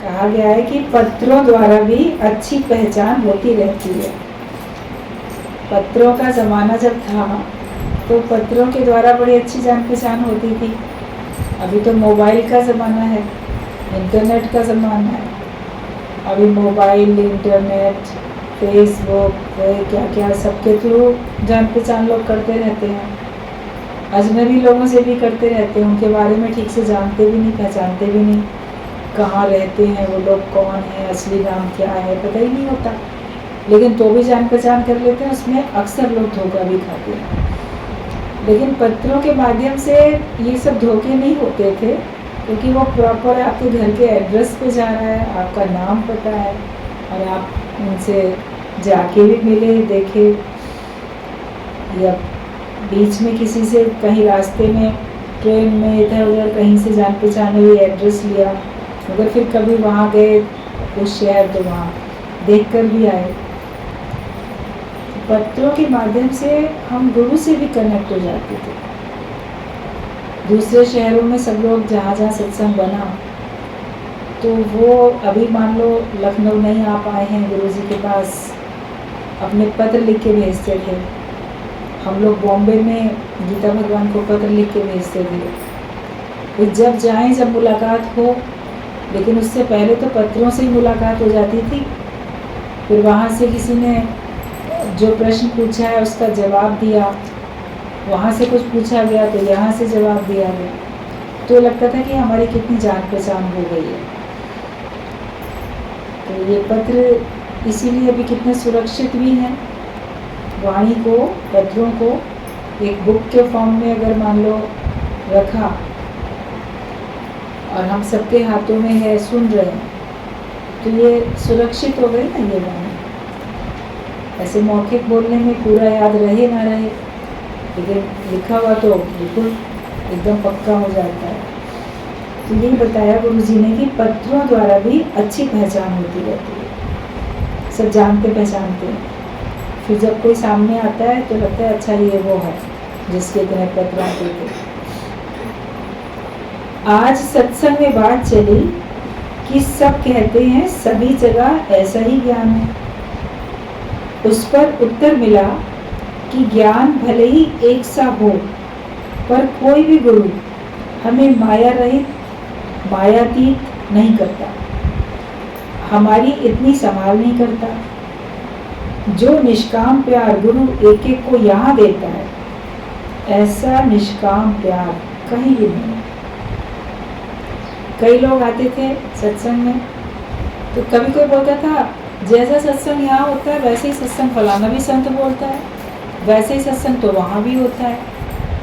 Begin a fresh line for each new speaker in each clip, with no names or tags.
कहा गया है कि पत्रों द्वारा भी अच्छी पहचान होती रहती है। पत्रों का ज़माना जब था तो पत्रों के द्वारा बड़ी अच्छी जान पहचान होती थी। अभी तो मोबाइल का ज़माना है, इंटरनेट का ज़माना है। अभी मोबाइल, इंटरनेट, फेसबुक, क्या क्या सबके थ्रू जान पहचान लोग करते रहते हैं। अजनबी लोगों से भी करते रहते हैं, उनके बारे में ठीक से जानते भी नहीं, पहचानते भी नहीं, कहाँ रहते हैं वो लोग, कौन है, असली नाम क्या है, पता ही नहीं होता। लेकिन तो भी जान पहचान कर लेते हैं, उसमें अक्सर लोग धोखा भी खाते हैं। लेकिन पत्रों के माध्यम से ये सब धोखे नहीं होते थे, क्योंकि वो प्रॉपर आपके घर के एड्रेस पे जा रहा है, आपका नाम पता है और आप उनसे जाके भी मिले, देखे, या बीच में किसी से कहीं रास्ते में, ट्रेन में, इधर उधर कहीं से जान पहचान हुई, एड्रेस लिया, मगर फिर कभी वहाँ गए उस शहर तो वहाँ देख कर भी आए। पत्रों के माध्यम से हम गुरु से भी कनेक्ट हो जाते थे। दूसरे शहरों में सब लोग जहाँ जहाँ सत्संग बना, तो वो अभी मान लो लखनऊ नहीं आ पाए हैं गुरु जी के पास, अपने पत्र लिख के भेजते थे। हम लोग बॉम्बे में गीता भगवान को पत्र लिख के भेजते थे, तो जब जाएं, जब मुलाकात हो, लेकिन उससे पहले तो पत्रों से ही मुलाकात हो जाती थी। फिर वहाँ से किसी ने जो प्रश्न पूछा है उसका जवाब दिया, वहाँ से कुछ पूछा गया तो यहाँ से जवाब दिया गया, तो लगता था कि हमारी कितनी जान पहचान हो गई है। तो ये पत्र इसीलिए अभी कितने सुरक्षित भी हैं। वाणी को, पत्रों को एक बुक के फॉर्म में अगर मान लो रखा और हम सबके हाथों में है, सुन रहे हैं, तो ये सुरक्षित हो गई ना ये वाणी। ऐसे मौखिक बोलने में पूरा याद रहे ना रहे, लेकिन लिखा हुआ तो बिल्कुल एकदम पक्का हो जाता है। तो यही बताया गुरु जी ने कि पत्रों द्वारा भी अच्छी पहचान होती रहती है, सब जानते पहचानते हैं। फिर जब कोई सामने आता है तो लगता है अच्छा ये वो है जिसके इतने पत्र आते थे। आज सत्संग में बात चली कि सब कहते हैं सभी जगह ऐसा ही ज्ञान है। उस पर उत्तर मिला कि ज्ञान भले ही एक सा हो, पर कोई भी गुरु हमें माया रहित, मायातीत नहीं करता, हमारी इतनी संभाल नहीं करता। जो निष्काम प्यार गुरु एक एक को यहाँ देता है, ऐसा निष्काम प्यार कहीं भी नहीं। कई लोग आते थे सत्संग में, तो कभी कोई बोलता था जैसा सत्संग यहाँ होता है वैसे ही सत्संग फलाना भी संत बोलता है, वैसे ही सत्संग तो वहाँ भी होता है।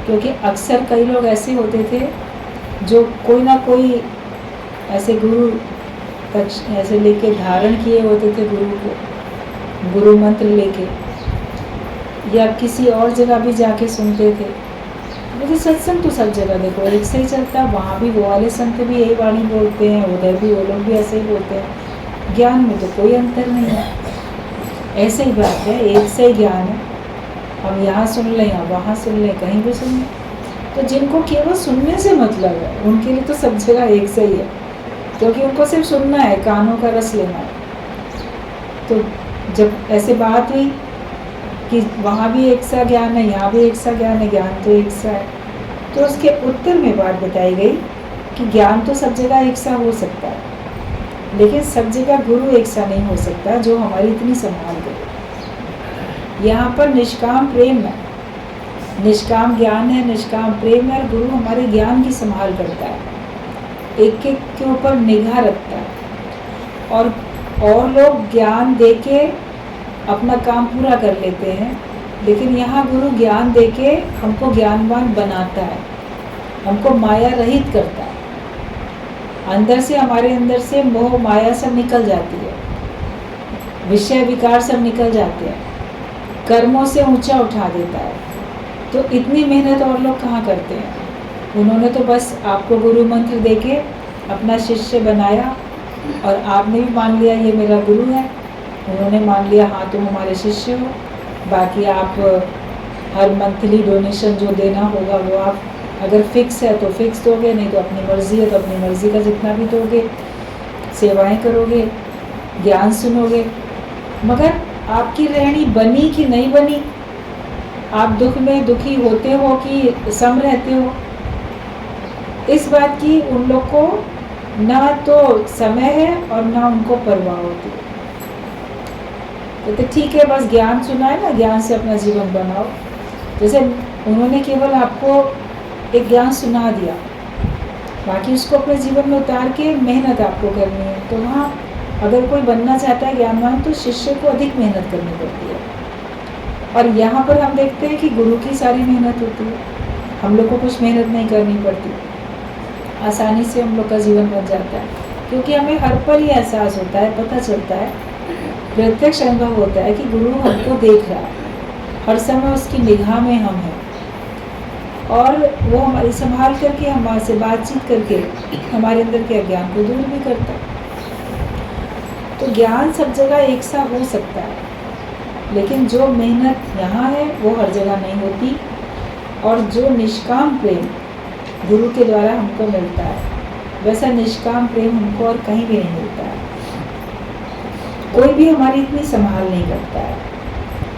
क्योंकि अक्सर कई लोग ऐसे होते थे जो कोई ना कोई ऐसे गुरु ऐसे लेके धारण किए होते थे, गुरु को, गुरु मंत्र लेके, या किसी और जगह भी जाके सुनते थे। मुझे सत्संग तो सब जगह देखो एक से ही चलता है, वहाँ भी वो वाले संत भी यही वाणी बोलते हैं, उधर भी वो लोग भी ऐसे ही बोलते हैं। ज्ञान में तो कोई अंतर नहीं है, ऐसे ही बात है, एक से ही ज्ञान है। हम यहाँ सुन लें या वहाँ सुन लें, कहीं भी सुन लें। तो जिनको केवल सुनने से मतलब है उनके लिए तो सब जगह एक से ही है, क्योंकि उनको सिर्फ सुनना है, कानों का रस लेना है। तो जब ऐसे बात हुई कि वहाँ भी एक सा ज्ञान है, यहाँ भी एक सा ज्ञान है, ज्ञान तो एक सा है, तो उसके उत्तर में बात बताई गई कि ज्ञान तो सब जगह एक सा हो सकता है, लेकिन सब जगह गुरु एक सा नहीं हो सकता जो हमारी इतनी संभाल करे। यहाँ पर निष्काम प्रेम है, निष्काम ज्ञान है, निष्काम प्रेम है, और गुरु हमारे ज्ञान की संभाल करता है, एक एक के ऊपर निगाह रखता है। और लोग ज्ञान देके अपना काम पूरा कर लेते हैं, लेकिन यहाँ गुरु ज्ञान देके हमको ज्ञानवान बनाता है, हमको माया रहित करता है। अंदर से, हमारे अंदर से मोह माया सब निकल जाती है, विषय विकार सब निकल जाते हैं, कर्मों से ऊंचा उठा देता है। तो इतनी मेहनत और लोग कहाँ करते हैं। उन्होंने तो बस आपको गुरु मंत्र देके अपना शिष्य बनाया, और आपने भी मान लिया ये मेरा गुरु है, उन्होंने मान लिया हाँ तुम हमारे शिष्य हो। बाकी आप हर मंथली डोनेशन जो देना होगा वो आप अगर फिक्स है तो फिक्स दोगे, नहीं तो अपनी मर्ज़ी है तो अपनी मर्ज़ी का जितना भी दोगे। सेवाएं करोगे, ज्ञान सुनोगे, मगर आपकी रहनी बनी कि नहीं बनी, आप दुख में दुखी होते हो कि सम रहते हो, इस बात की उन लोग को ना तो समय है और ना उनको परवाह होती है। तो ठीक है, बस ज्ञान सुना है ना, ज्ञान से अपना जीवन बनाओ। जैसे उन्होंने केवल आपको एक ज्ञान सुना दिया, बाकी उसको अपने जीवन में उतार के मेहनत आपको करनी है। तो वहाँ अगर कोई बनना चाहता है ज्ञानवान तो शिष्य को अधिक मेहनत करनी पड़ती है। और यहाँ पर हम देखते हैं कि गुरु की सारी मेहनत होती है, हम लोग को कुछ मेहनत नहीं करनी पड़ती, आसानी से हम लोग का जीवन बन जाता है, क्योंकि हमें हर पल ये एहसास होता है, पता चलता है, प्रत्यक्ष अनुभव होता है कि गुरु हमको देख रहा है, हर समय उसकी निगाह में हम हैं और वो हमारी संभाल करके हमारे से बातचीत करके हमारे अंदर के अज्ञान को दूर भी करता है। तो ज्ञान सब जगह एक सा हो सकता है, लेकिन जो मेहनत यहाँ है वो हर जगह नहीं होती, और जो निष्काम प्रेम गुरु के द्वारा हमको मिलता है वैसा निष्काम प्रेम हमको और कहीं भी नहीं मिलता है। कोई भी हमारी इतनी संभाल नहीं करता है,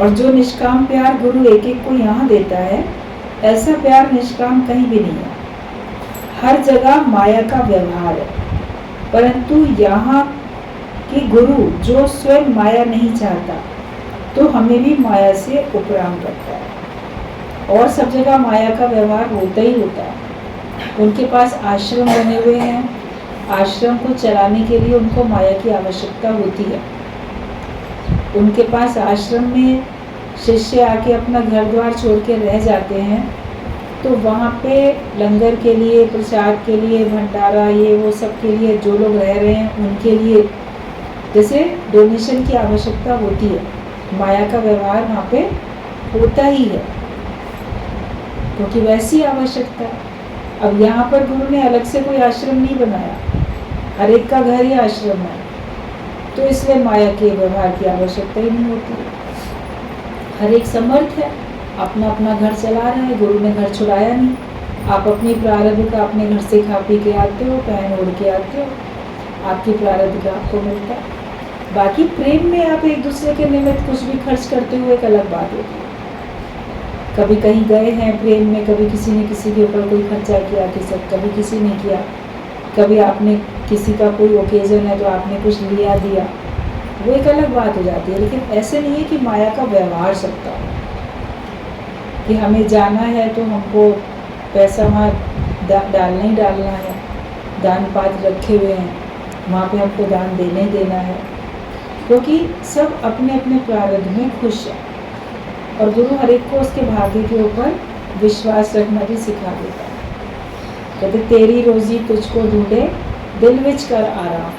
और जो निष्काम प्यार गुरु एक एक को यहाँ देता है, ऐसा प्यार निष्काम कहीं भी नहीं है। हर जगह माया का व्यवहार है, परंतु यहाँ कि गुरु जो स्वयं माया नहीं चाहता तो हमें भी माया से उपराम करता है, और सब जगह माया का व्यवहार होता ही होता है। उनके पास आश्रम बने हुए हैं, आश्रम को चलाने के लिए उनको माया की आवश्यकता होती है। उनके पास आश्रम में शिष्य आके अपना घर द्वार छोड़ के रह जाते हैं, तो वहाँ पे लंगर के लिए, प्रसाद के लिए, भंडारा ये वो सब के लिए जो लोग रह रहे हैं उनके लिए जैसे डोनेशन की आवश्यकता होती है, माया का व्यवहार वहाँ पे होता ही है, क्योंकि वैसी आवश्यकता है। अब यहाँ पर गुरु ने अलग से कोई आश्रम नहीं बनाया, हर एक का घर ही आश्रम है, तो इसलिए माया के व्यवहार की आवश्यकता ही नहीं होती। हर एक समर्थ है, अपना अपना घर चला रहा है, गुरु ने घर छुड़ाया नहीं। आप अपनी प्रारब्ध का अपने घर से खा पी के आते हो, पहन ओढ़ के आते हो, आपकी प्रारब्ध का आपको मिलता है। बाकी प्रेम में आप एक दूसरे के निमित्त कुछ भी खर्च करते हुए एक अलग बात होती है। कभी कहीं गए हैं प्रेम में, कभी किसी ने किसी के ऊपर कोई खर्चा किया, कभी किसी ने किया, कभी आपने किसी का कोई ओकेजन है तो आपने कुछ लिया दिया, वो एक अलग बात हो जाती है। लेकिन ऐसे नहीं है कि माया का व्यवहार सकता हो कि हमें जाना है तो हमको पैसा वहाँ डालना ही डालना है, दान पात्र रखे हुए हैं, वहाँ पे हमको दान देना ही देना है, क्योंकि सब अपने अपने प्रारब्ध में खुश है। और गुरु हर एक को उसके भाग्य के ऊपर विश्वास रखना भी सिखा देता है। कहते तेरी रोजी तुझको ढूंढे, दिल विच कर आराम,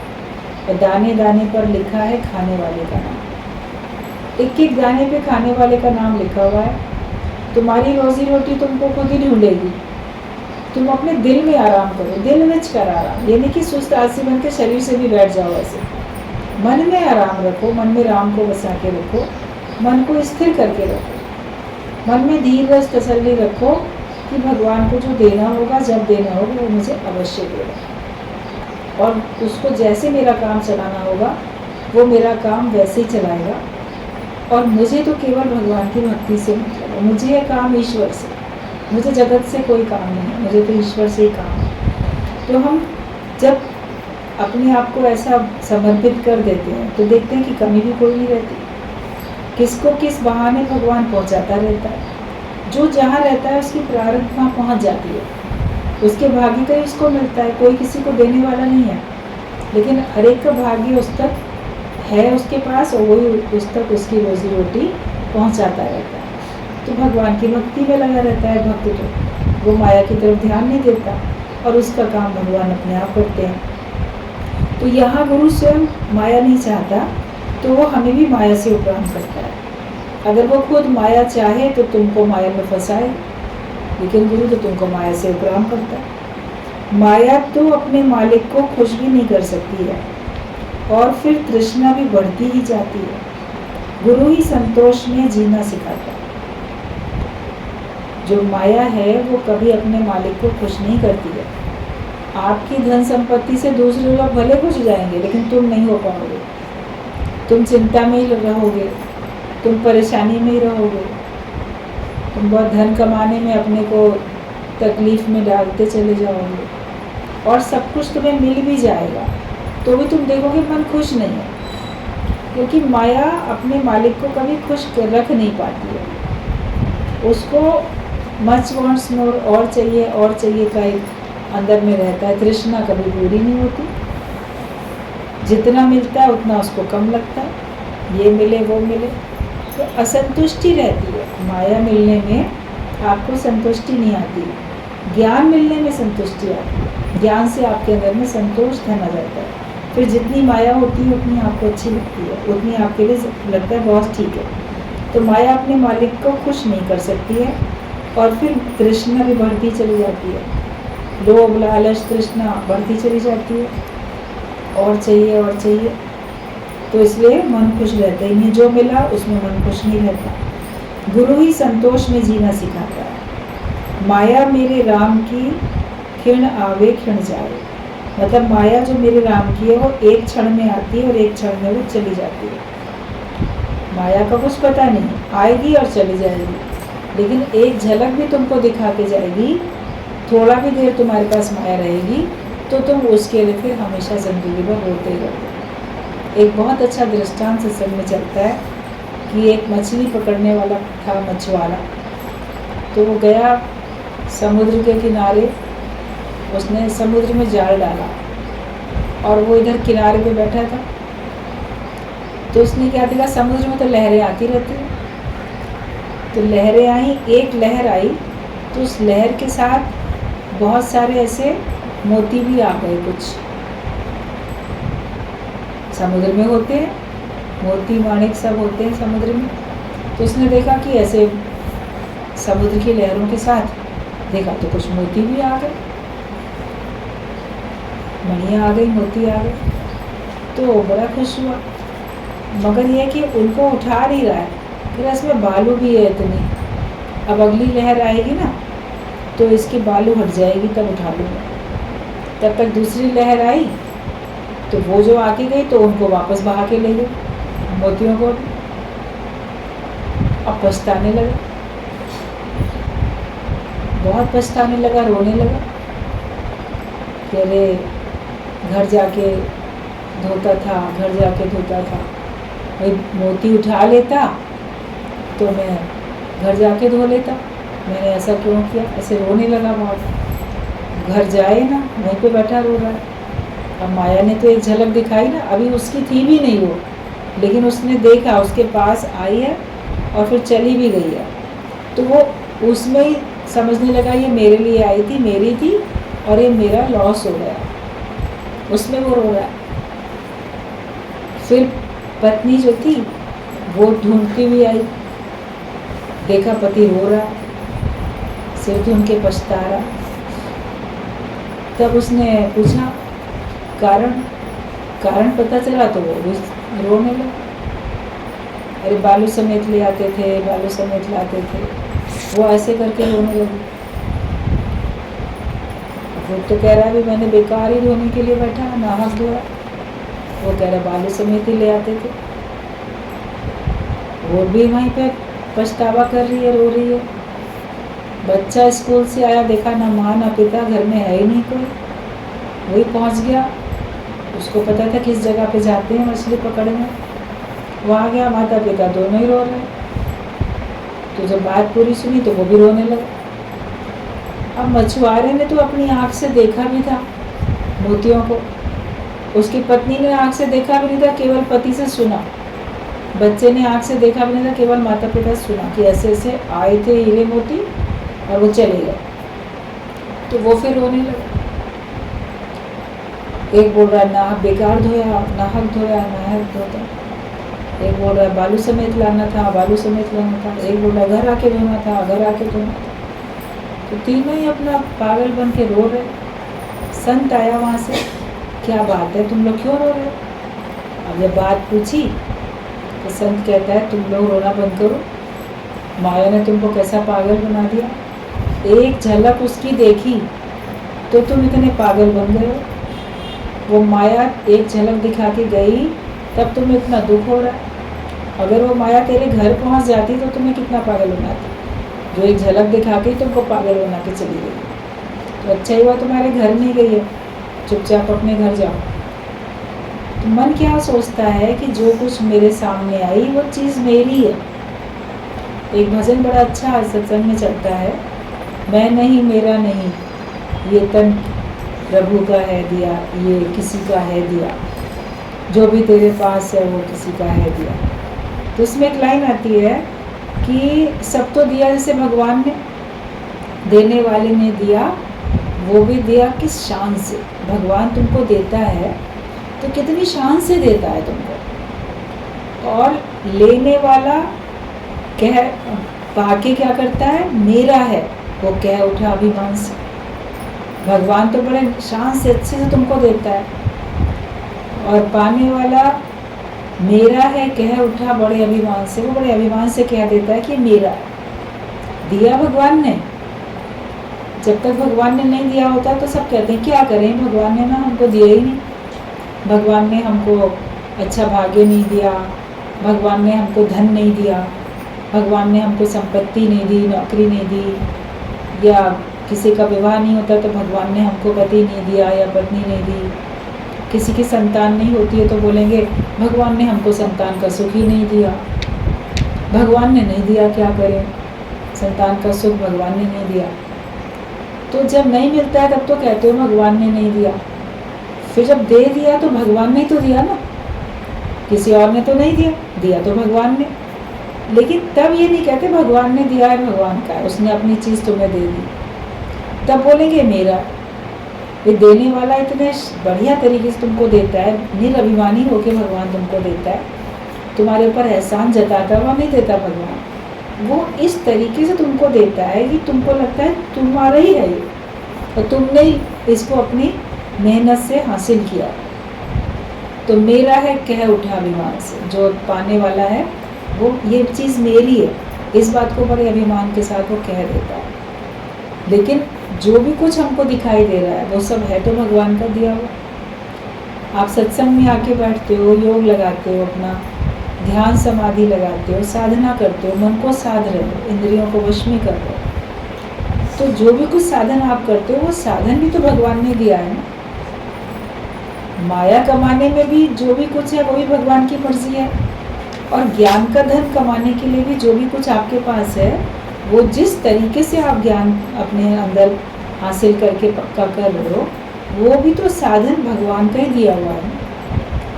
और दाने दाने पर लिखा है खाने वाले का नाम। एक एक दाने पे खाने वाले का नाम लिखा हुआ है। तुम्हारी रोजी रोटी तुमको खुद ही ढूंढेगी, तुम अपने दिल में आराम करो, दिल विच कर आराम, यानी कि सुस्त आलसी बन के शरीर से भी बैठ जाओ। ऐसे मन में आराम रखो, मन में राम को बसा के रखो, मन को स्थिर करके रखो, मन में धीर रस तसल्ली रखो कि भगवान को जो देना होगा, जब देना होगा, वो मुझे अवश्य देगा, और उसको जैसे मेरा काम चलाना होगा वो मेरा काम वैसे ही चलाएगा, और मुझे तो केवल भगवान की भक्ति से मतलब है, मुझे यह काम ईश्वर से, मुझे जगत से कोई काम नहीं है, मुझे तो ईश्वर से ही काम है। तो हम जब अपने आप को ऐसा समर्पित कर देते हैं तो देखते हैं कि कमी भी कोई नहीं रहती, किसको किस बहाने भगवान पहुंचाता रहता है। जो जहाँ रहता है उसकी प्रारब्ध वहाँ पहुँच जाती है, उसके भाग्य का ही उसको मिलता है, कोई किसी को देने वाला नहीं है, लेकिन हर एक का भाग्य उस तक है उसके पास, और वही उस तक उसकी रोजी रोटी पहुँचाता रहता है। तो भगवान की भक्ति में लगा रहता है भक्त, तो वो माया की तरफ ध्यान नहीं देता और उसका काम भगवान अपने आप करते हैं। तो यहाँ गुरु स्वयं माया नहीं चाहता तो वो हमें भी माया से उपराम करता है। अगर वो खुद माया चाहे तो तुमको माया में फंसाए, लेकिन गुरु तो तुमको माया से उपराम करता है। माया तो अपने मालिक को खुश भी नहीं कर सकती है, और फिर तृष्णा भी बढ़ती ही जाती है। गुरु ही संतोष में जीना सिखाता है। जो माया है वो कभी अपने मालिक को खुश नहीं करती है। आपकी धन संपत्ति से दूसरे लोग भले खुश जाएंगे, लेकिन तुम नहीं हो पाओगे। तुम चिंता में ही रहोगे, तुम परेशानी में ही रहोगे, तुम बहुत धन कमाने में अपने को तकलीफ़ में डालते चले जाओगे, और सब कुछ तुम्हें मिल भी जाएगा तो भी तुम देखोगे मन खुश नहीं है, क्योंकि माया अपने मालिक को कभी खुश रख नहीं पाती है। उसको मच वांट्स मोर, और चाहिए का एक अंदर में रहता है। तृष्णा कभी पूरी नहीं होती, जितना मिलता है उतना उसको कम लगता है, ये मिले वो मिले, तो असंतुष्टि रहती है। माया मिलने में आपको संतुष्टि नहीं आती, ज्ञान मिलने में संतुष्टि आती है। ज्ञान से आपके अंदर में संतोष धन आ जाता है। फिर जितनी माया होती है उतनी आपको अच्छी लगती है, उतनी आपके लिए लगता है बहुत ठीक है। तो माया अपने मालिक को खुश नहीं कर सकती है, और फिर तृष्णा भी बढ़ती चली जाती है। लोभ लालच तृष्णा बढ़ती चली जाती है, और चाहिए। तो इसलिए मन खुश रहता ही नहीं, जो मिला उसमें मन खुश नहीं रहता। गुरु ही संतोष में जीना सिखाता है। माया मेरे राम की क्षण आवे क्षण जाए, मतलब माया जो मेरे राम की है वो एक क्षण में आती है और एक क्षण में वो चली जाती है। माया का कुछ पता नहीं, आएगी और चली जाएगी, लेकिन एक झलक भी तुमको दिखा के जाएगी। थोड़ा भी देर तुम्हारे पास माया रहेगी तो तुम उसके लिए फिर हमेशा ज़िंदगी भर रोते रहोगे। एक बहुत अच्छा दृष्टांत सत्संग में चलता है कि एक मछली पकड़ने वाला था मछुआरा, तो वो गया समुद्र के किनारे, उसने समुद्र में जाल डाला और वो इधर किनारे पे बैठा था। तो उसने क्या देखा, समुद्र में तो लहरें आती रहती हैं, तो लहरें आई, एक लहर आई तो उस लहर के साथ बहुत सारे ऐसे मोती भी आ गए। कुछ समुद्र में होते हैं मोती माणिक, सब होते हैं समुद्र में। तो उसने देखा कि ऐसे समुद्र की लहरों के साथ देखा तो कुछ मोती भी आ गए, मणियाँ आ गई, मोती आ गए, तो बड़ा खुश हुआ। मगर यह कि उनको उठा नहीं रहा है, फिर इसमें बालू भी है इतनी, अब अगली लहर आएगी ना तो इसकी बालू हट जाएगी, तब उठा लूँगा। तब तक दूसरी लहर आई तो वो जो आके गई तो उनको वापस बहा के ले गए, मोतियों को। अब पछताने लगा, बहुत पछताने लगा, रोने लगा कि अरे घर जाके धोता था, भाई मोती उठा लेता तो मैं घर जाके धो लेता, मैंने ऐसा क्यों किया। ऐसे रोने लगा बहुत। घर जाए ना, वहीं पे बैठा रो रहा है। अब माया ने तो एक झलक दिखाई ना, अभी उसकी थी भी नहीं वो, लेकिन उसने देखा, उसके पास आई है और फिर चली भी गई है, तो वो उसमें ही समझने लगा ये मेरे लिए आई थी, मेरी थी, और ये मेरा लॉस हो गया, उसमें वो रो रहा है। फिर पत्नी जो थी वो ढूंढती हुई आई, देखा पति रो रहा, सिर ढूंढ के पछता रहा। तब उसने पूछा कारण पता चला तो वो भी रोने लगा। अरे बालू समेत ले आते थे, बालू समेत लाते थे, वो ऐसे करके रोने लगी। वो तो कह रहा है मैंने बेकार ही धोने के लिए बैठा, नाहक धोया। वो कह रहा बालू समेत ही ले आते थे। वो भी वहीं पे पछतावा कर रही है, रो रही है। बच्चा स्कूल से आया, देखा ना माँ ना पिता, घर में है ही नहीं कोई। वही पहुंच गया, उसको पता था किस जगह पे जाते हैं मछली पकड़ने। वहाँ गया, माता पिता दोनों ही रो रहे। तो जब बात पूरी सुनी तो वो भी रोने लगा। अब मछुआरे ने तो अपनी आँख से देखा भी था मोतियों को, उसकी पत्नी ने आँख से देखा भी नहीं था, केवल पति से सुना। बच्चे ने आँख से देखा भी नहीं था, केवल माता पिता से सुना कि ऐसे ऐसे आए थे हीरे मोती और वो चले गए। तो वो फिर रोने लगा। एक बोल रहा ना बेकार धोया, नाहक धोया, नाहक धोता। एक बोल रहा बालू समेत लाना था, बालू समेत लाना था। एक बोल रहा घर आके धोना था, घर आके धोना था। तो तीनों ही अपना पागल बन के रो रहे। संत आया वहाँ से, क्या बात है, तुम लोग क्यों रो रहे हो? अब जब बात पूछी तो संत कहता है तुम लोग रोना बंद करो, माया ने तुमको कैसा पागल बना दिया। एक झलक उसकी देखी, तो तुम इतने पागल बन गए हो। वो माया एक झलक दिखा के गई, तब तुम्हें इतना दुख हो रहा है। अगर वो माया तेरे घर पहुंच जाती तो तुम्हें कितना पागल बनाती, जो एक झलक दिखा के तुमको पागल बना के चली गई। तो अच्छा ही हुआ तुम्हारे घर नहीं गई है, चुपचाप अपने घर जाओ। तो मन क्या सोचता है कि जो कुछ मेरे सामने आई वो चीज़ मेरी है। एक भजन बड़ा अच्छा सत्संग में चलता है, मैं नहीं मेरा नहीं, ये तन प्रभु का है दिया, ये किसी का है दिया, जो भी तेरे पास है वो किसी का है दिया। तो उसमें एक लाइन आती है कि सब तो दिया जैसे भगवान ने, देने वाले ने दिया, वो भी दिया किस शान से। भगवान तुमको देता है तो कितनी शान से देता है तुमको। और लेने वाला कह पाके क्या करता है, मेरा है, वो कह उठा अभिमान से। भगवान तो बड़े शान से अच्छे से तुमको देता है, और पाने वाला मेरा है कह उठा बड़े अभिमान से। वो बड़े अभिमान से कह देता है कि मेरा है। दिया भगवान ने। जब तक भगवान ने नहीं दिया होता तो सब कहते हैं क्या करें, भगवान ने ना हमको दिया ही नहीं, भगवान ने हमको अच्छा भाग्य नहीं दिया, भगवान ने हमको धन नहीं दिया, भगवान ने हमको संपत्ति नहीं दी, नौकरी नहीं दी, या किसी का विवाह नहीं होता तो भगवान ने हमको पति नहीं दिया या पत्नी नहीं दी। किसी की संतान नहीं होती है तो बोलेंगे भगवान ने हमको संतान का सुख ही नहीं दिया। भगवान ने नहीं दिया, क्या करें, संतान का सुख भगवान ने नहीं दिया। तो जब नहीं मिलता है तब तो कहते हो भगवान ने नहीं दिया, फिर जब दे दिया तो भगवान ने तो दिया ना, किसी और ने तो नहीं दिया, दिया तो भगवान ने। लेकिन तब ये नहीं कहते भगवान ने दिया है, भगवान का है, उसने अपनी चीज़ तुम्हें दे दी। तब बोलेंगे मेरा। ये देने वाला इतने बढ़िया तरीके से तुमको देता है, निरभिमानी होके भगवान तुमको देता है, तुम्हारे ऊपर एहसान जताता हुआ नहीं देता भगवान। वो इस तरीके से तुमको देता है कि तुमको लगता है तुम्हारा ही है ये, और तुमने इसको अपनी मेहनत से हासिल किया। तो मेरा है कह उठा अभिमान से। जो पाने वाला है वो ये चीज़ मेरी है, इस बात को बड़े अभिमान के साथ वो कह देता है। लेकिन जो भी कुछ हमको दिखाई दे रहा है वो सब है तो भगवान का दिया हुआ। आप सत्संग में आके बैठते हो, योग लगाते हो, अपना ध्यान समाधि लगाते हो, साधना करते हो, मन को साध रहे हो, इंद्रियों को वश में कर रहे हो, तो जो भी कुछ साधन आप करते हो वो साधन भी तो भगवान ने दिया है ना। माया कमाने में भी जो भी कुछ है वो भी भगवान की मर्जी है, और ज्ञान का धन कमाने के लिए भी जो भी कुछ आपके पास है वो जिस तरीके से आप ज्ञान अपने अंदर हासिल करके पक्का कर रहे हो वो भी तो साधन भगवान का ही दिया हुआ है।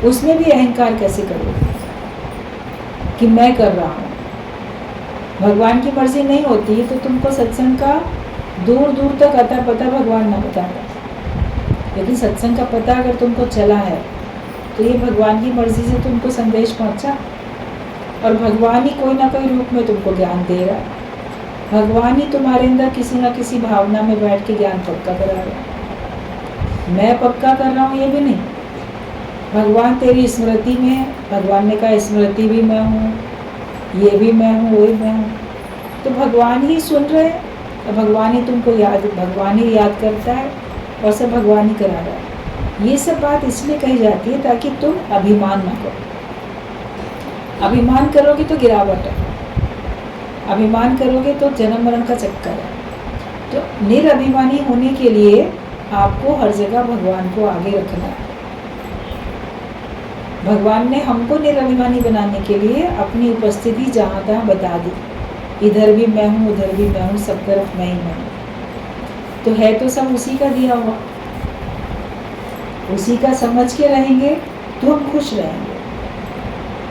उसमें भी अहंकार कैसे करोगे कि मैं कर रहा हूँ। भगवान की मर्जी नहीं होती तो तुमको सत्संग का दूर दूर तक अता पता भगवान ना बताता, लेकिन सत्संग का पता अगर तुमको चला है तो ये भगवान की मर्जी से तुमको संदेश पहुँचा, और भगवान ही कोई ना कोई रूप में तुमको ज्ञान दे रहा है। भगवान ही तुम्हारे अंदर किसी ना किसी भावना में बैठ के ज्ञान पक्का करा रहा है। मैं पक्का कर रहा हूँ ये भी नहीं, भगवान तेरी स्मृति में है। भगवान ने कहा स्मृति भी मैं हूँ, ये भी मैं हूँ, वो भी मैं हूँ। तो भगवान ही सुन रहे हैं, तो भगवान ही तुमको याद, भगवान ही याद करता है और सब भगवान ही करा रहा है। ये सब बात इसलिए कही जाती है ताकि तुम अभिमान ना करो। अभिमान करोगे तो गिरावट है, अभिमान करोगे तो जन्म मरण का चक्कर है। तो निरभिमानी होने के लिए आपको हर जगह भगवान को आगे रखना है। भगवान ने हमको निरभिमानी बनाने के लिए अपनी उपस्थिति जहाँ तहाँ बता दी, इधर भी मैं हूँ, उधर भी मैं हूँ, सब तरफ मैं ही मैं हूँ। तो है तो सब उसी का दिया हुआ, उसी का समझ के रहेंगे तो हम खुश रहेंगे।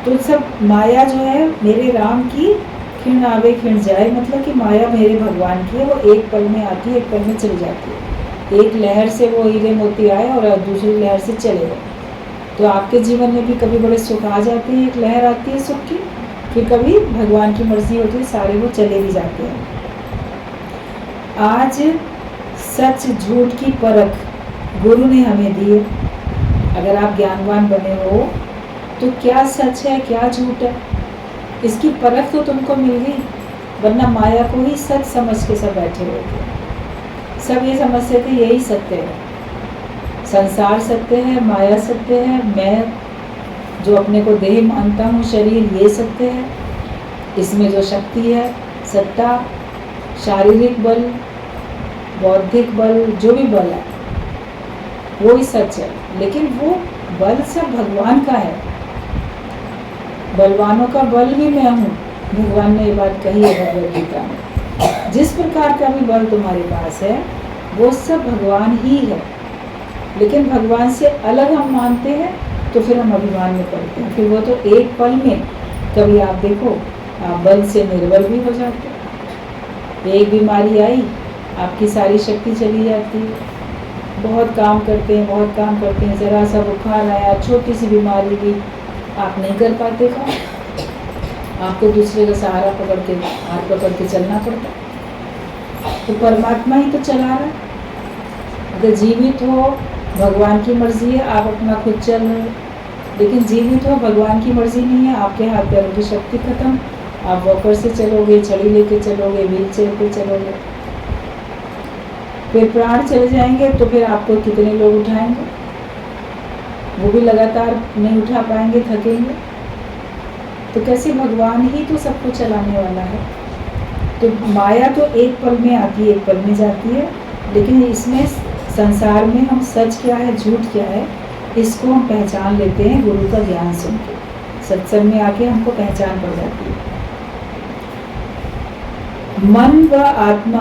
तो सब माया जो है मेरे राम की खिण आवे खिण जाए, मतलब कि माया मेरे भगवान की है, वो एक पल में आती है, एक पल में चली जाती है। एक लहर से वो हीरे मोती आए और दूसरी लहर से चले गए। तो आपके जीवन में भी कभी बड़े सुख आ जाते हैं, एक लहर आती है सुख की, फिर कभी भगवान की मर्जी होती है सारे वो चले भी जाते हैं। आज सच झूठ की परख गुरु ने हमें दी है। अगर आप ज्ञानवान बने हो तो क्या सच है क्या झूठ है इसकी परख तो तुमको मिल गई, वरना माया को ही सच समझ के सब बैठे होते। सब ये समझते थे यही सत्य है, संसार सत्य है, माया सत्य है, मैं जो अपने को देह मानता हूँ, शरीर, ये सत्य है, इसमें जो शक्ति है, सत्ता, शारीरिक बल, बौद्धिक बल, जो भी बल है वो ही सच है। लेकिन वो बल सब भगवान का है, बलवानों का बल भी मैं हूँ। भगवान ने ये बात कही है भगवद गीता में। जिस प्रकार का भी बल तुम्हारे पास है वो सब भगवान ही है, लेकिन भगवान से अलग हम मानते हैं तो फिर हम अभिमान में पड़ते हैं। फिर वो तो एक पल में, कभी आप देखो आप बल से निर्बल भी हो जाते हैं। एक बीमारी आई, आपकी सारी शक्ति चली जाती है। बहुत काम करते हैं, बहुत काम करते हैं, ज़रा सा बुखार आया, छोटी सी बीमारी भी, आप नहीं कर पाते काम, आपको दूसरे का सहारा पकड़ के, हाथ पकड़ के चलना पड़ता। तो परमात्मा ही तो चला रहा है। अगर जीवित हो, भगवान की मर्जी है, आप अपना खुद चल रहे हो। लेकिन जीवित हो, भगवान की मर्जी नहीं है, आपके हाथ पैरों की शक्ति खत्म, आप वॉकर से चलोगे, छड़ी लेके चलोगे, व्हील चेयर पे चलोगे, फिर प्राण चले जाएंगे तो फिर आपको कितने लोग उठाएंगे? वो भी लगातार नहीं उठा पाएंगे, थकेंगे। तो कैसे भगवान ही तो सबको चलाने वाला है। तो माया तो एक पल में आती है, एक पल में जाती है, लेकिन इसमें संसार में हम सच क्या है, झूठ क्या है, इसको हम पहचान लेते हैं गुरु का ज्ञान सुन के। सत्संग में आके हमको पहचान पड़ जाती है। मन व आत्मा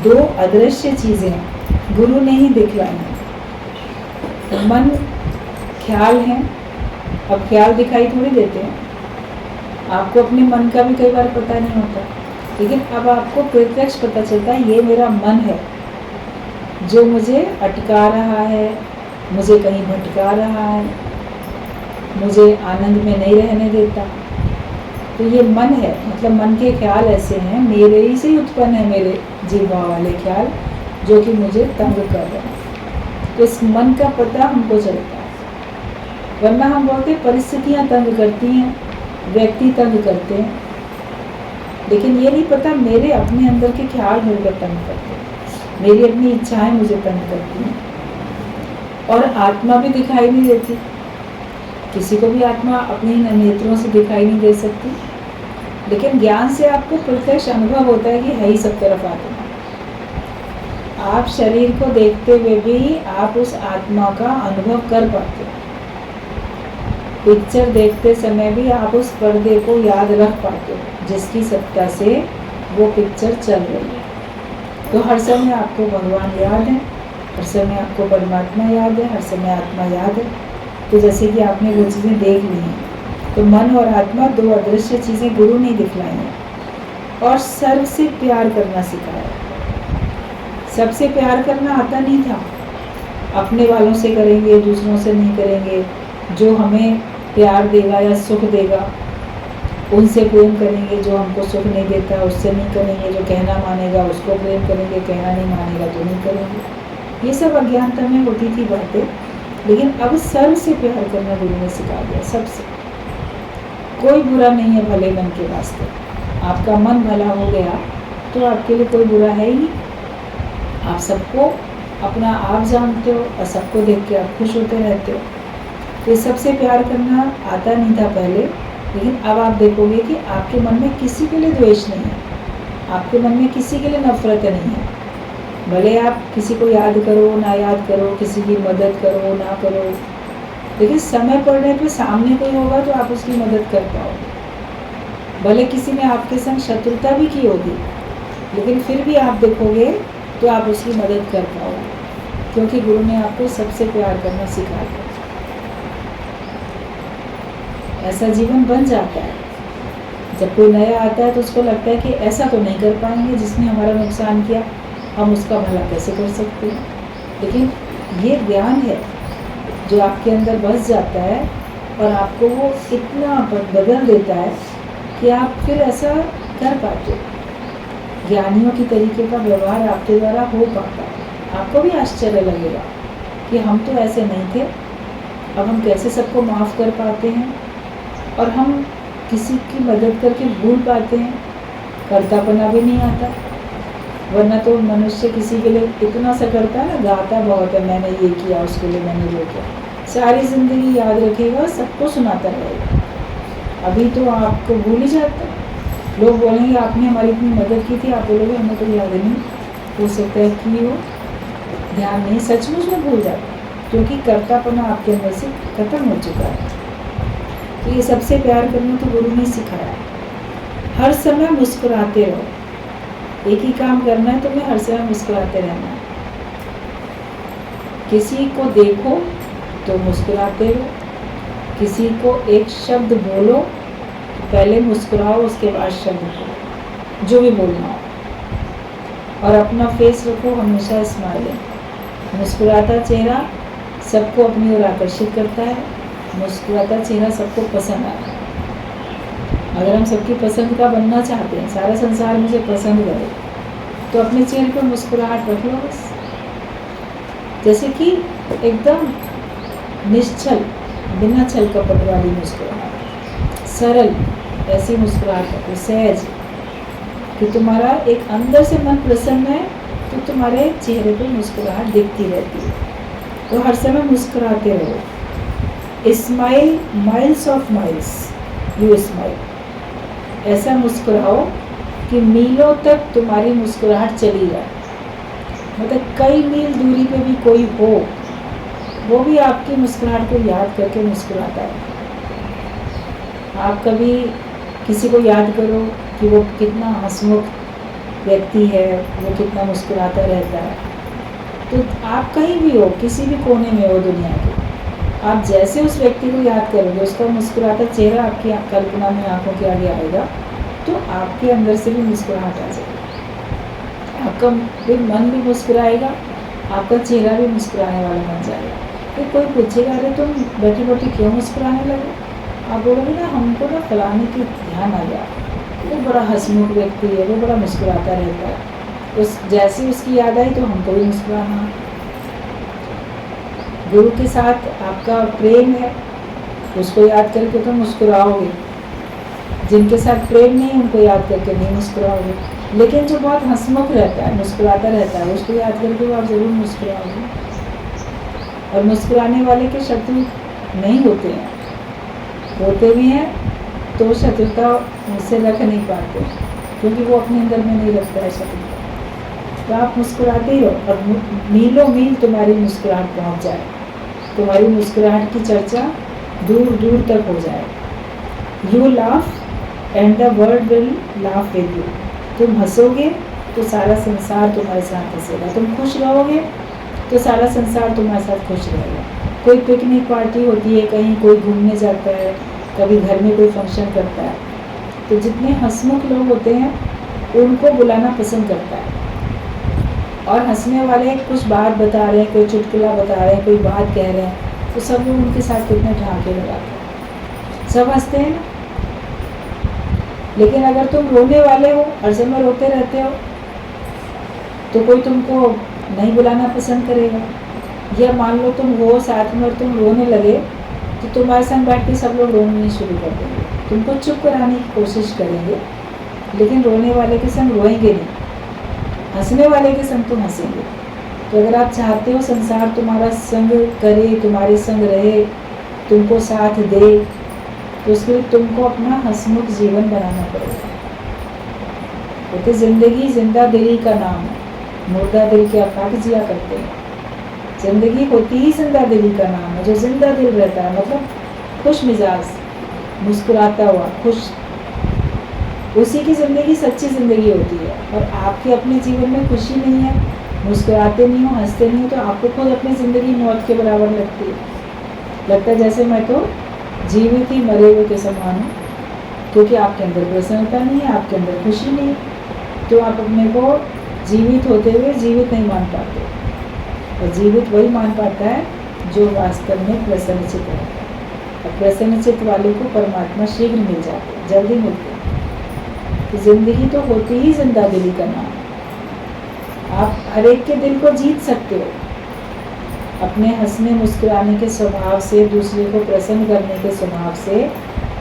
दो अदृश्य चीजें गुरु ने ही दिखलाई हैं। तो मन ख्याल है, अब ख्याल दिखाई थोड़ी देते हैं, आपको अपने मन का भी कई बार पता नहीं होता, लेकिन अब आपको प्रत्यक्ष पता चलता है ये मेरा मन है जो मुझे अटका रहा है, मुझे कहीं भटका रहा है, मुझे आनंद में नहीं रहने देता। तो ये मन है, मतलब मन के ख्याल ऐसे हैं, मेरे ही से उत्पन्न है, मेरे जीवा वाले ख्याल जो कि मुझे तंग कर रहे हैं। तो इस मन का पता हमको चलता है, वरना हम बोलते परिस्थितियाँ तंग करती हैं, व्यक्ति तंग करते हैं, लेकिन ये नहीं पता मेरे अपने अंदर के ख्याल मेरे को तंग करते हैं, मेरी अपनी इच्छाएं मुझे तंग करती हैं। और आत्मा भी दिखाई नहीं देती, किसी को भी आत्मा अपने नेत्रों से दिखाई नहीं दे सकती, लेकिन ज्ञान से आपको प्रत्यक्ष अनुभव होता है कि है ही सब तरफ आत्मा। आप शरीर को देखते हुए भी आप उस आत्मा का अनुभव कर पाते हो। पिक्चर देखते समय भी आप उस पर्दे को याद रख पाते हो जिसकी सत्ता से वो पिक्चर चल रही है। तो हर समय आपको भगवान याद है, हर समय आपको परमात्मा याद है, हर समय आत्मा याद है। तो जैसे कि आपने वो चीज़ें देख ली हैं, तो मन और आत्मा दो अदृश्य चीज़ें गुरु ने दिखलाई हैं। और सर्व से प्यार करना सिखाया। सबसे प्यार करना आता नहीं था, अपने वालों से करेंगे, दूसरों से नहीं करेंगे। जो हमें प्यार देगा या सुख देगा उनसे प्रेम करेंगे, जो हमको सुख नहीं देता उससे नहीं करेंगे, जो कहना मानेगा उसको प्रेम करेंगे, कहना नहीं मानेगा तो नहीं करेंगे। ये सब अज्ञानता में होती थी बातें, लेकिन अब सर्व से प्यार करना गुरु ने सिखा दिया। सबसे कोई बुरा नहीं है भले मन के वास्ते। आपका मन भला हो गया तो आपके लिए कोई बुरा है ही नहीं। आप सबको अपना आप जानते हो और सबको देख के आप खुश होते रहते हो। तो सबसे प्यार करना आता नहीं था पहले, लेकिन अब आप देखोगे कि आपके मन में किसी के लिए द्वेष नहीं है, आपके मन में किसी के लिए नफरत नहीं है। भले आप किसी को याद करो ना याद करो, किसी की मदद करो ना करो, लेकिन समय पड़ने पे सामने कोई होगा तो आप उसकी मदद कर पाओगे। भले किसी ने आपके संग शत्रुता भी की होगी, लेकिन फिर भी आप देखोगे तो आप उसकी मदद कर पाओगे, क्योंकि गुरु ने आपको सबसे प्यार करना सिखा दिया। ऐसा जीवन बन जाता है। जब कोई नया आता है तो उसको लगता है कि ऐसा तो नहीं कर पाएंगे, जिसने हमारा नुकसान किया हम उसका भला कैसे कर सकते हैं। लेकिन ये ज्ञान है जो आपके अंदर बस जाता है और आपको वो इतना बदल देता है कि आप फिर ऐसा कर पाते हो। ज्ञानियों की तरीके का व्यवहार आपके द्वारा हो पाता है। आपको भी आश्चर्य लगेगा कि हम तो ऐसे नहीं थे, अब हम कैसे सबको माफ़ कर पाते हैं और हम किसी की मदद करके भूल पाते हैं, कर्तापना भी नहीं आता। वरना तो मनुष्य किसी के लिए इतना सा करता है ना, गाता बहुत है, मैंने ये किया उसके लिए, मैंने वो किया, सारी ज़िंदगी याद रखेगा, सबको सुनाता रहेगा, अभी तो आपको भूल ही जाता है। लोग बोलेंगे आपने हमारी इतनी मदद की थी, आप बोलोगे हमें तो याद नहीं, हो सकता है कि हो ध्यान नहीं, सचमुच में भूल जाता, क्योंकि कर्तापना आपके अंदर से खत्म हो चुका है। तो ये सबसे प्यार करना तो गुरु ने सिखाया। हर समय मुस्कुराते रहो, एक ही काम करना है, तुम्हें हर समय मुस्कुराते रहना है। किसी को देखो तो मुस्कुराते रहो, किसी को एक शब्द बोलो तो पहले मुस्कुराओ, उसके बाद शब्द बोलो, जो भी बोलना हो, और अपना फेस रखो हमेशा स्माइलिंग। मुस्कुराता चेहरा सबको अपनी ओर आकर्षित करता है, मुस्कुराता चेहरा सबको पसंद आता है। अगर हम सबकी पसंद का बनना चाहते हैं, सारा संसार मुझे पसंद करे, तो अपने चेहरे पर मुस्कुराहट रख लो बस, जैसे कि एकदम निश्चल, बिना छल कपट वाली मुस्कुराहट, सरल ऐसी मुस्कुराहट रखो, सहज, कि तुम्हारा एक अंदर से मन प्रसन्न है तो तुम्हारे चेहरे पर मुस्कुराहट दिखती रहती है। तो हर समय मुस्कुराते रहो। Smile miles of miles, you smile, ऐसा मुस्कुराओ कि मीलों तक तुम्हारी मुस्कुराहट चली जाए, मतलब कई मील दूरी पे भी कोई हो, वो भी आपकी मुस्कुराहट को याद करके मुस्कुराता है। आप कभी किसी को याद करो कि वो कितना हंसमुख व्यक्ति है, वो कितना मुस्कुराता रहता है, तो आप कहीं भी हो, किसी भी कोने में हो दुनिया के, आप जैसे उस व्यक्ति को याद करोगे, उसका मुस्कुराता चेहरा आपकी कल्पना में आंखों के आगे आएगा, तो आपके अंदर से भी मुस्कुराहट आ जाएगी, आपका भी मन भी मुस्कुराएगा, आपका चेहरा भी मुस्कुराने वाला बन जाएगा। फिर कोई पूछेगा अरे तुम बैठे बैठे क्यों मुस्कुराने लगे, आप बोलोगे ना हमको ना फलाने की ध्यान आ गया, वो बड़ा हंसमुख व्यक्ति है, वो बड़ा मुस्कुराता रहता है, उस जैसी उसकी याद आई तो हमको भी मुस्कुराना। गुरु के साथ आपका प्रेम है, उसको याद करके तो मुस्कुराओगे, जिनके साथ प्रेम नहीं उनको याद करके नहीं मुस्कुराओगे, लेकिन जो बहुत हंसमुख रहता है, मुस्कुराता रहता है, उसको याद करके आप ज़रूर मुस्कुराओगे। और मुस्कुराने वाले के शत्रु नहीं होते हैं, होते भी हैं तो शत्रुता उससे रख नहीं पाते, क्योंकि वो अपने अंदर में नहीं रखता है शत्रुता। तो आप मुस्कुराते ही रहो, और मीलों मील तुम्हारी मुस्कुराहट पहुंच जाए, तुम्हारी मुस्कुराहट की चर्चा दूर दूर तक हो जाए। You laugh and the world will laugh with you, तुम हंसोगे तो सारा संसार तुम्हारे साथ हंसेगा, तुम खुश रहोगे तो सारा संसार तुम्हारे साथ खुश रहेगा। कोई पिकनिक पार्टी होती है, कहीं कोई घूमने जाता है, कभी घर में कोई फंक्शन करता है, तो जितने हंसमुख लोग होते हैं उनको बुलाना पसंद करता है, और हंसने वाले कुछ बात बता रहे हैं, कोई चुटकुला बता रहे हैं, कोई बात कह रहे हैं, तो सब लोग उनके साथ कितने ठहाके लगाते हैं, सब हंसते हैं ना। लेकिन अगर तुम रोने वाले हो, हर समय रोते रहते हो, तो कोई तुमको नहीं बुलाना पसंद करेगा। या मान लो तुम हो साथ में और तुम रोने लगे, तो तुम्हारे संग बैठ के सब लोग रोने शुरू कर देंगे, तुमको चुप कराने की कोशिश करेंगे, लेकिन रोने वाले के संग रोएंगे नहीं, हंसने वाले के संग तुम हंसेंगे। तो अगर आप चाहते हो संसार तुम्हारा संग करे, तुम्हारे संग रहे, तुमको साथ दे, तो उसके लिए तुमको अपना हंसमुख जीवन बनाना पड़ेगा। क्योंकि जिंदगी जिंदा दिली का नाम है, मुर्दा दिल क्या काट जिया करते हैं। जिंदगी होती ही जिंदा दिली का नाम है, जो जिंदा दिल रहता है, मतलब खुश मिजाज, मुस्कुराता हुआ, खुश, उसी की ज़िंदगी सच्ची ज़िंदगी होती है। और आपके अपने जीवन में खुशी नहीं है, मुस्कुराते नहीं हो, हंसते नहीं हो, तो आपको खुद अपनी ज़िंदगी मौत के बराबर लगती है। लगता है जैसे मैं तो जीवित ही मरे हुए के समान हूँ, क्योंकि आपके अंदर प्रसन्नता नहीं है, आपके अंदर खुशी नहीं है, तो आप अपने को जीवित होते हुए जीवित नहीं मान पाते। और जीवित वही मान पाता है जो वास्तव में प्रसन्नचित्त है, और प्रसन्नचित्त वाले को परमात्मा शीघ्र मिल जाते हैं, जल्दी मिलते हैं। तो जिंदगी तो होती ही जिंदा दिली का नाम है। आप हर एक के दिल को जीत सकते हो अपने हंसने मुस्कुराने के स्वभाव से, दूसरे को प्रसन्न करने के स्वभाव से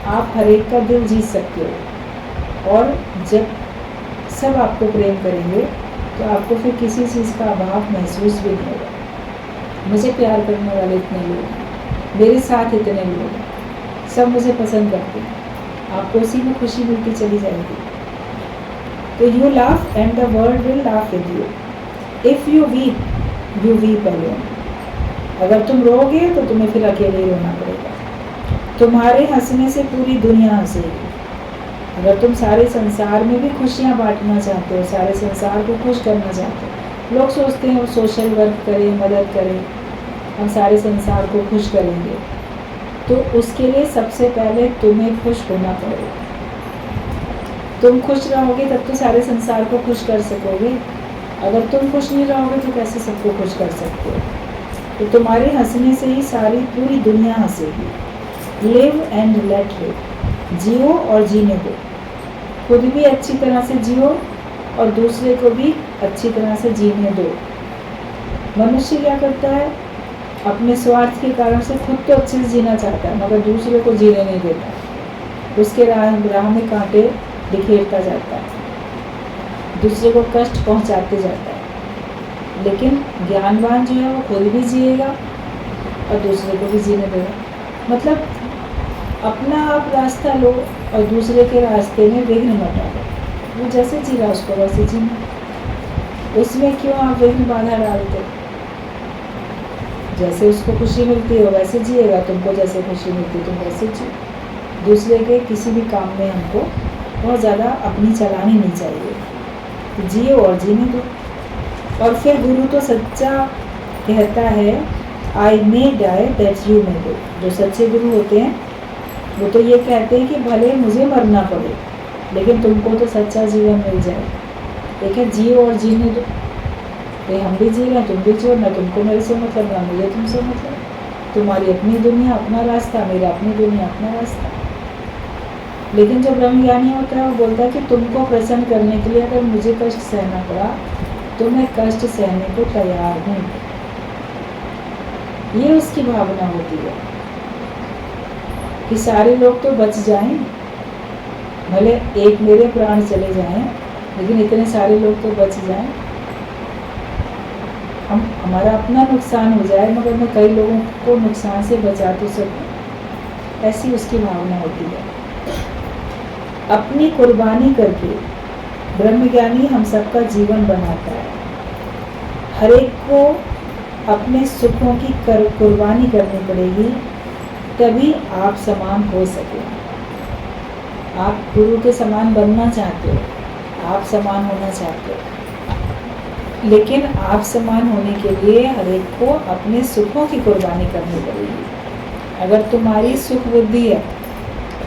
आप हर एक का दिल जीत सकते हो। और जब सब आपको प्रेम करेंगे तो आपको फिर किसी चीज़ का अभाव महसूस भी नहीं होगा। मुझे प्यार करने वाले इतने लोग हैं, मेरे साथ इतने लोग हैं, सब मुझे पसंद करते हैं, आपको उसी में खुशी मिलती चली जाएगी। तो you laugh and the world will laugh with you. If you weep alone. अगर तुम रोगे तो तुम्हें फिर अकेले ही रोना पड़ेगा। तुम्हारे हंसने से पूरी दुनिया हंसेगी। अगर तुम सारे संसार में भी खुशियाँ बांटना चाहते हो, सारे संसार को खुश करना चाहते हो, लोग सोचते हैं वो सोशल वर्क करें, मदद करें, हम सारे संसार को खुश करेंगे, तो उसके लिए सबसे पहले तुम्हें खुश होना पड़ेगा। तुम खुश रहोगे तब तो सारे संसार को खुश कर सकोगे। अगर तुम खुश नहीं रहोगे तो कैसे सबको खुश कर सकते हो? तो तुम्हारे हंसने से ही सारी पूरी दुनिया हंसेगी। Live and let live. जियो और जीने दो। खुद भी अच्छी तरह से जियो और दूसरे को भी अच्छी तरह से जीने दो। मनुष्य क्या करता है? अपने स्वार्थ के कारण से खुद तो अच्छे से जीना चाहता है मगर दूसरे को जीने नहीं देता। उसके राह में कांटे बिखेरता जाता है, दूसरे को कष्ट पहुंचाते जाता है। लेकिन ज्ञानवान जो है वो खुद भी जिएगा और दूसरे को भी जीने देगा। मतलब अपना आप रास्ता लो और दूसरे के रास्ते में विघ्न मत डालो। वो जैसे जी रहा उसको वैसे जीना। उसमें क्यों आप विघ्न बाधा डालते? जैसे उसको खुशी मिलती है वैसे जिएगा, तुमको जैसे खुशी मिलती है तुम वैसे जियो। दूसरे के किसी भी काम में हमको बहुत ज़्यादा अपनी चलानी नहीं चाहिए। तो जियो और जीने दो। और फिर गुरु तो सच्चा कहता है I may die that you may go. जो सच्चे गुरु होते हैं वो तो ये कहते हैं कि भले मुझे मरना पड़े लेकिन तुमको तो सच्चा जीवन मिल जाए। देखिए जियो और जीने दो। ये हम भी जी रहे हैं, तुम भी जियो, ना तुमको मेरे से मतलब ना मुझे तुमसे मतलब। तुम्हारी अपनी दुनिया अपना रास्ता, मेरा अपनी दुनिया अपना रास्ता। लेकिन जो ब्रह्मज्ञानी होता है वो बोलता है कि तुमको प्रसन्न करने के लिए अगर मुझे कष्ट सहना पड़ा तो मैं कष्ट सहने को तैयार हूँ। ये उसकी भावना होती है कि सारे लोग तो बच जाएं, भले एक मेरे प्राण चले जाएं लेकिन इतने सारे लोग तो बच जाएं। हमारा अपना नुकसान हो जाए मगर मैं कई लोगों को नुकसान से बचा तो सकूं। ऐसी उसकी भावना होती है। अपनी कुर्बानी करके ब्रह्मज्ञानी हम सबका जीवन बनाता है। हर एक को अपने सुखों की कुर्बानी करनी पड़ेगी तभी आप समान हो सके। आप गुरु के समान बनना चाहते हो, आप समान होना चाहते हो, लेकिन आप समान होने के लिए हर एक को अपने सुखों की कुर्बानी करनी पड़ेगी। अगर तुम्हारी सुख बुद्धि है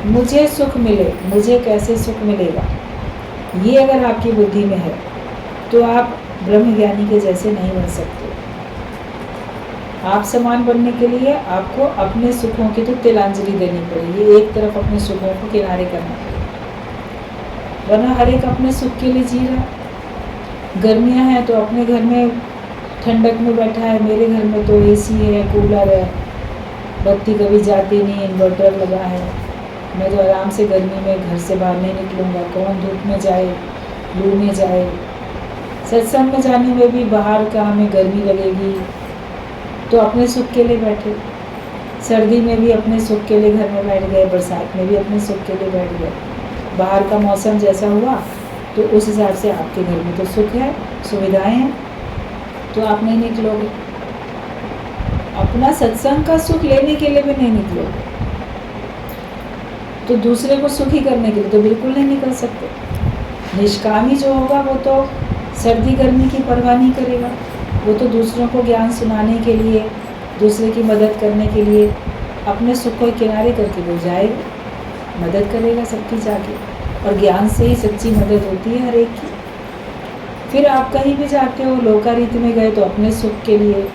मुझे सुख मिले, मुझे कैसे सुख मिलेगा, ये अगर आपकी बुद्धि में है तो आप ब्रह्मज्ञानी के जैसे नहीं बन सकते। आप समान बनने के लिए आपको अपने सुखों की तो तिलांजलि देनी पड़ेगी। एक तरफ अपने सुखों को किनारे करना पड़ेगा, वरना हर एक अपने सुख के लिए जी रहा है। गर्मियाँ हैं तो अपने घर में ठंडक में बैठा है, मेरे घर में तो एसी है, कूलर है, बत्ती कभी जाती नहीं, इन्वर्टर लगा है, मैं तो आराम से गर्मी में घर से बाहर नहीं निकलूँगा। कौन धूप में जाए, लू में जाए। सत्संग में जाने में भी बाहर का हमें गर्मी लगेगी तो अपने सुख के लिए बैठे। सर्दी में भी अपने सुख के लिए घर में बैठ गए, बरसात में भी अपने सुख के लिए बैठ गए। बाहर का मौसम जैसा हुआ तो उस हिसाब से आपके घर में तो सुख है, सुविधाएं हैं, तो आप नहीं निकलोगे। अपना सत्संग का सुख लेने के लिए भी नहीं निकलोगे तो दूसरे को सुखी करने के लिए तो बिल्कुल नहीं निकल सकते। निष्कामी जो होगा वो तो सर्दी गर्मी की परवाह नहीं करेगा, वो तो दूसरों को ज्ञान सुनाने के लिए, दूसरे की मदद करने के लिए अपने सुख को किनारे करके वो जाएगा, मदद करेगा सबकी जाके। और ज्ञान से ही सच्ची मदद होती है हर एक की। फिर आप कहीं भी जाते हो, लोकारीति में गए तो अपने सुख के लिए,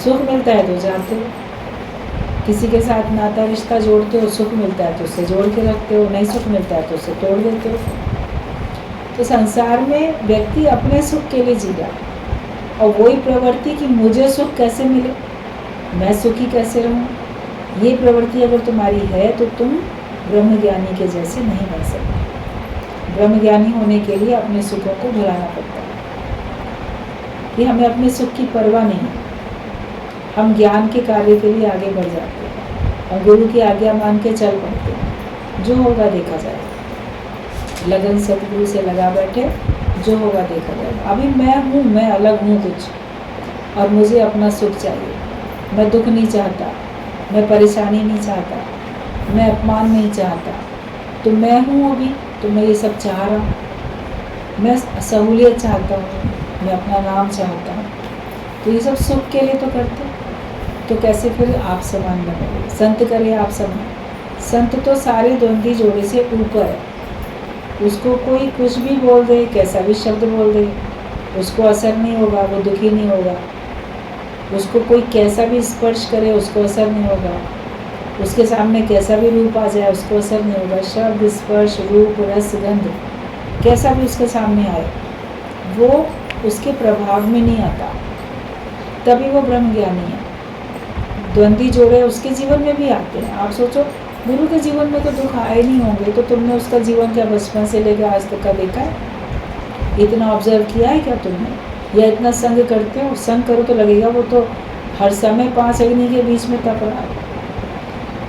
सुख मिलता है तो जाते हो, किसी के साथ नाता रिश्ता जोड़ते हो, सुख मिलता है तो उससे जोड़ के रखते हो, नहीं सुख मिलता है तो उससे तोड़ देते हो। तो संसार में व्यक्ति अपने सुख के लिए जी रहा है और वही प्रवृत्ति कि मुझे सुख कैसे मिले, मैं सुखी कैसे रहूं, ये प्रवृत्ति अगर तुम्हारी है तो तुम ब्रह्मज्ञानी के जैसे नहीं बन सकते। ब्रह्मज्ञानी होने के लिए अपने सुखों को भुलाना पड़ता है कि हमें अपने सुख की परवाह नहीं है। हम ज्ञान के कार्य के लिए आगे बढ़ जाते हैं और गुरु की आज्ञा मान के चल पड़ते हैं। जो होगा देखा जाएगा। लगन सतगुरु से लगा बैठे, जो होगा देखा जाएगा। अभी मैं हूँ, मैं अलग हूँ कुछ, और मुझे अपना सुख चाहिए। मैं दुख नहीं चाहता, मैं परेशानी नहीं चाहता, मैं अपमान नहीं चाहता। तो मैं हूँ अभी, तो मैं ये सब चाह रहा हूँ। मैं सहूलियत चाहता हूँ, मैं अपना नाम चाहता हूँ। तो ये सब सुख के लिए तो करते। तो कैसे फिर आप समान बनेंगे? संत करे आप समान। संत तो सारे द्वंद्वी जोड़े से ऊपर है। उसको कोई कुछ भी बोल दे, कैसा भी शब्द बोल दे, उसको असर नहीं होगा, वो दुखी नहीं होगा। उसको कोई कैसा भी स्पर्श करे, उसको असर नहीं होगा। उसके सामने कैसा भी रूप आ जाए, उसको असर नहीं होगा। शब्द, स्पर्श, रूप, रस, गंध कैसा भी उसके सामने आए, वो उसके प्रभाव में नहीं आता। तभी वो ब्रह्मज्ञानी है। द्वंद्वी जोड़े उसके जीवन में भी आते हैं। आप सोचो, गुरु के जीवन में तो दुख आए नहीं होंगे, तो तुमने उसका जीवन क्या बचपन से लेकर आज तक का देखा है? इतना ऑब्जर्व किया है क्या तुमने? या इतना संग करते हो? संग करो तो लगेगा वो तो हर समय 5 अग्नि के बीच में तप रहा है।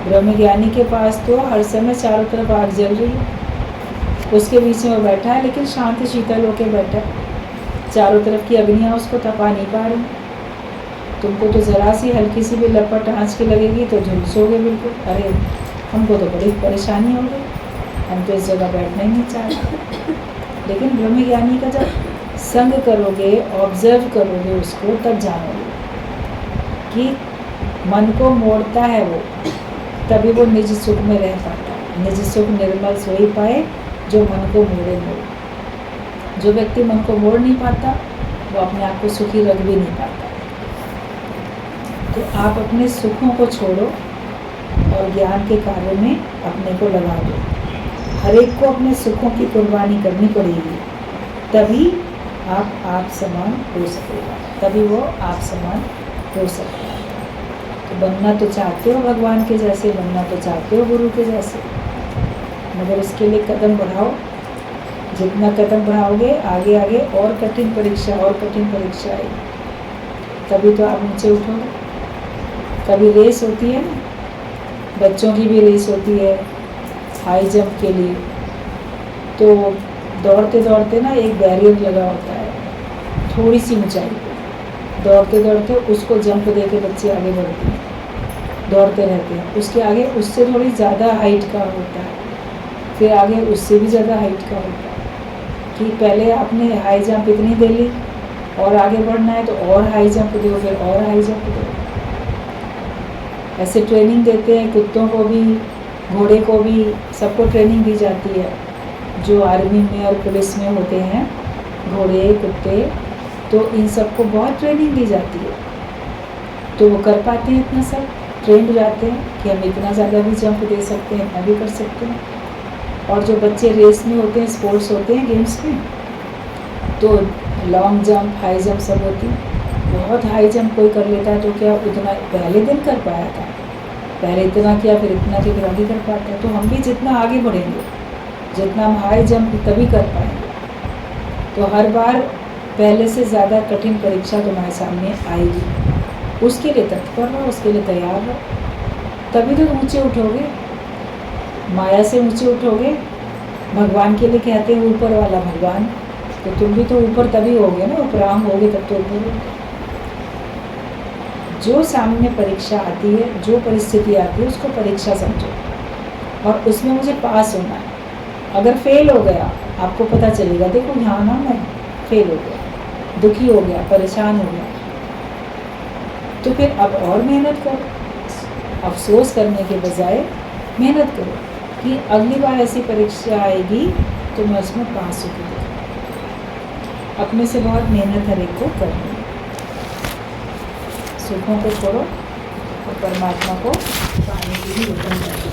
ब्रह्मज्ञानी के पास तो हर समय चारों तरफ आग जल रही है, उसके बीच में वो बैठा है, लेकिन शांति शीतल होकर बैठा है। चारों तरफ की अग्नियाँ उसको तपा नहीं पा रही। तुमको तो ज़रा सी हल्की सी भी लपट आँच की लगेगी तो झुलसोगे बिल्कुल। अरे हमको तो बड़ी परेशानी हो गई, हम तो इस जगह बैठना ही नहीं चाहते। लेकिन ब्रह्मज्ञानी का जब संग करोगे, ऑब्जर्व करोगे उसको, तब जानोगे कि मन को मोड़ता है वो, तभी वो निज सुख में रह पाता है। निज सुख निर्मल सो ही पाए जो मन को मोड़े मोड़। जो व्यक्ति मन को मोड़ नहीं पाता, वो अपने आप को सुखी रख भी नहीं पाता। तो आप अपने सुखों को छोड़ो और ज्ञान के कार्य में अपने को लगा दो। हर एक को अपने सुखों की कुर्बानी करनी पड़ेगी, तभी आप समान हो सकेगा, तभी वो आप समान हो सकता है। तो बनना तो चाहते हो भगवान के जैसे, बनना तो चाहते हो गुरु के जैसे, मगर उसके लिए कदम बढ़ाओ। जितना कदम बढ़ाओगे, आगे आगे और कठिन परीक्षा आएगी, तभी तो आप नीचे उठोगे। कभी रेस होती है ना, बच्चों की भी रेस होती है हाई जंप के लिए, तो दौड़ते दौड़ते ना एक बैरियर लगा होता है थोड़ी सी ऊंचाई पे। दौड़ते दौड़ते उसको जंप दे के बच्चे आगे बढ़ते हैं, दौड़ते रहते हैं। उसके आगे उससे थोड़ी ज़्यादा हाइट का होता है, फिर आगे उससे भी ज़्यादा हाइट का होता है कि पहले आपने हाई जंप इतनी दे ली और आगे बढ़ना है तो और हाई जंप दो, फिर और हाई जंप दो। ऐसे ट्रेनिंग देते हैं कुत्तों को भी, घोड़े को भी, सबको ट्रेनिंग दी जाती है। जो आर्मी में और पुलिस में होते हैं, घोड़े, कुत्ते, तो इन सबको बहुत ट्रेनिंग दी जाती है। तो वो कर पाते हैं इतना सब, ट्रेंड हो जाते हैं कि हम इतना ज़्यादा भी जंप दे सकते हैं, इतना भी कर सकते हैं। और जो बच्चे रेस में होते हैं, स्पोर्ट्स होते हैं, गेम्स में, तो लॉन्ग जंप, हाई जंप सब होती है। बहुत हाई जंप कोई कर लेता है तो क्या उतना पहले दिन कर पाया था, पहले इतना किया फिर इतना किया फिर आगे कर पाता है। तो हम भी जितना आगे बढ़ेंगे, जितना हम हाई जंप तभी कर पाएंगे। तो हर बार पहले से ज़्यादा कठिन परीक्षा तुम्हारे सामने आएगी, उसके लिए तत्पर रहो, उसके लिए तैयार रहो, तभी तो ऊँचे उठोगे, माया से ऊँचे उठोगे। भगवान के लिए कहते हैं ऊपर वाला भगवान, तो तुम भी तो ऊपर तभी होगे ना, उपराम होगे तब तो ऊपर होगे। जो सामने परीक्षा आती है, जो परिस्थिति आती है, उसको परीक्षा समझो और उसमें मुझे पास होना है। अगर फेल हो गया, आपको पता चलेगा, देखो यहाँ ना मैं फेल हो गया, दुखी हो गया, परेशान हो गया, तो फिर अब और मेहनत करो। अफसोस करने के बजाय मेहनत करो कि अगली बार ऐसी परीक्षा आएगी तो मैं उसमें पास होकर देखूँ। अपने से बहुत मेहनत हर एक को करनी है। सुखों को छोड़ो और परमात्मा को पाने की भी हुक्म करो।